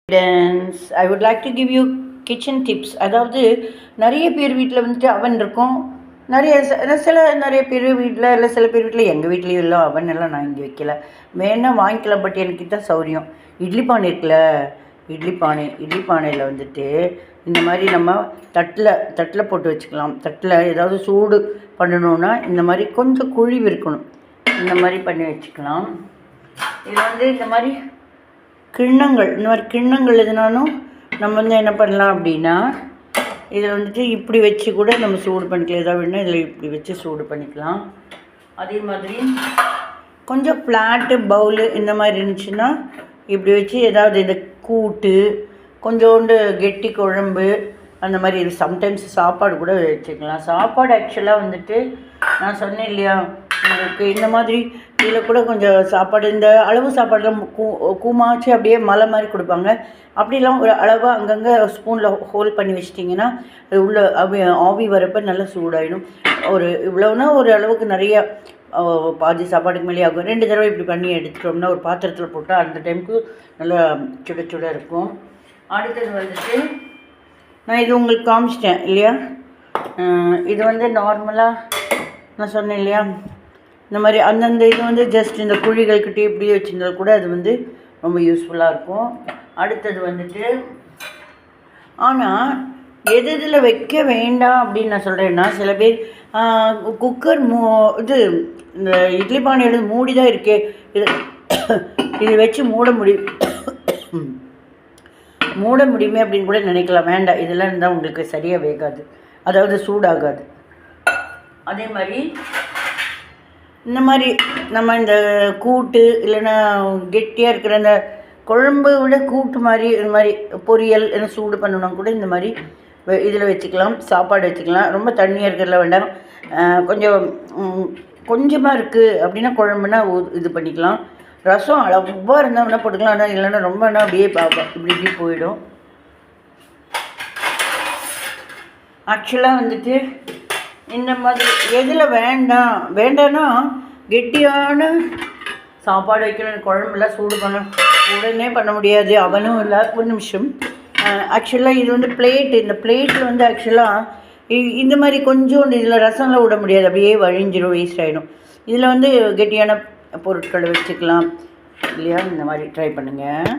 I would like to give you kitchen tips. அதாவது நிறைய பேர் வீட்டில் வந்துட்டு அவன் இருக்கும். நிறைய பேர் வீட்டில் இல்லை, சில பேர் வீட்டில், எங்கள் வீட்லேயும் இல்லை அவன் எல்லாம் நான் இங்கே வைக்கல, வேணால் வாங்கிக்கலாம். பட் எனக்கு தான் சௌரியம். இட்லி பானை இருக்குல்ல, இட்லி பானையில் வந்துட்டு இந்த மாதிரி நம்ம தட்டில் போட்டு வச்சுக்கலாம். தட்டில் ஏதாவது சூடு பண்ணணுன்னா இந்த மாதிரி கொஞ்சம் குழிவு இருக்கணும், இந்த மாதிரி பண்ணி வச்சுக்கலாம். இதில் வந்து இந்த மாதிரி கிண்ணங்கள் எதுனாலும் நம்ம வந்து என்ன பண்ணலாம் அப்படின்னா, இதில் வந்துட்டு இப்படி வச்சு கூட நம்ம சூடு பண்ணிக்கலாம். எதாவது வேணுன்னா இதில் இப்படி வச்சு சூடு பண்ணிக்கலாம். அதே மாதிரி கொஞ்சம் ஃப்ளாட்டு பவுலு இந்த மாதிரி இருந்துச்சுன்னா இப்படி வச்சு ஏதாவது இந்த கூட்டு, கொஞ்சோண்டு கெட்டி குழம்பு அந்த மாதிரி இது சம்டைம்ஸ் சாப்பாடு கூட வச்சுக்கலாம். சாப்பாடு ஆக்சுவலாக வந்துட்டு நான் சொன்னேன் இல்லையா உங்களுக்கு, இந்த மாதிரி இதில் கூட கொஞ்சம் சாப்பாடு, இந்த அளவு சாப்பாடுலாம் கூமாச்சு அப்படியே மலை மாதிரி கொடுப்பாங்க. அப்படிலாம் ஒரு அளவாக அங்கங்கே ஸ்பூனில் ஹோல் பண்ணி வச்சிட்டிங்கன்னா அது உள்ள ஆவி வரப்போ நல்லா சூடாயிடும். ஒரு இவ்வளோனா ஒரு அளவுக்கு நிறையா பாதி சாப்பாடுக்கு மேலே ஆகும். 2 தடவை இப்படி பண்ணி எடுத்துட்டோம்னா ஒரு பாத்திரத்தில் போட்டால் அந்த டைமுக்கு நல்லா சுட இருக்கும். அடுத்தது வந்துட்டு நான் இது உங்களுக்கு காமிச்சிட்டேன் இல்லையா, இது வந்து நார்மலாக நான் சொன்னேன் இல்லையா, இந்த மாதிரி அந்தந்த இது வந்து ஜஸ்ட் இந்த குழிகள்கிட்டே இப்படியே வச்சுருந்தால் கூட அது வந்து ரொம்ப யூஸ்ஃபுல்லாக இருக்கும். அடுத்தது வந்துட்டு ஆனால் எது இதில் வைக்க வேண்டாம் அப்படின்னு நான் சொல்கிறேன்னா, சில பேர் குக்கர் இது இந்த இட்லி பானையோட மூடி தான் இருக்கே, இது வச்சு மூட முடியுமே அப்படின்னு கூட நினைக்கலாம். வேண்டாம், இதெல்லாம் இருந்தால் உங்களுக்கு சரியாக வேகாது, அதாவது சூடாகாது. அதே மாதிரி இந்த மாதிரி நம்ம இந்த கூட்டு இல்லைன்னா கெட்டியாக இருக்கிற அந்த குழம்பு விட கூட்டு மாதிரி இந்த மாதிரி பொரியல் என்ன சூடு பண்ணணும்னா கூட இந்த மாதிரி இதில் வச்சுக்கலாம். சாப்பாடு வச்சுக்கலாம். ரொம்ப தண்ணியாக இருக்கிறதுல வேண்டாம். கொஞ்சமாக இருக்குது அப்படின்னா குழம்புனா இது பண்ணிக்கலாம். ரசம் அளவாக இருந்தால் வேணால் போட்டுக்கலாம். ஆனால் இல்லைன்னா ரொம்பனா அப்படியே இப்படி போயிடும். ஆக்சுவலாக வந்துட்டு இந்த மாதிரி எதில் வேண்டான்னா கெட்டியான சாப்பாடு வைக்கணும், குழம்புலாம் சூடு உடனே பண்ண முடியாது. அவனும் இல்லை. ஒரு நிமிஷம். ஆக்சுவலாக இது வந்து பிளேட்டு, இந்த பிளேட்டில் வந்து ஆக்சுவலாக இந்த மாதிரி கொஞ்சோண்டு இதில் ரசம்லாம் விட முடியாது, அப்படியே வழிஞ்சிடும், வேஸ்ட் ஆகிடும். இதில் வந்து கெட்டியான பொருட்களை வச்சுக்கலாம் இல்லையா. இந்த மாதிரி ட்ரை பண்ணுங்கள்.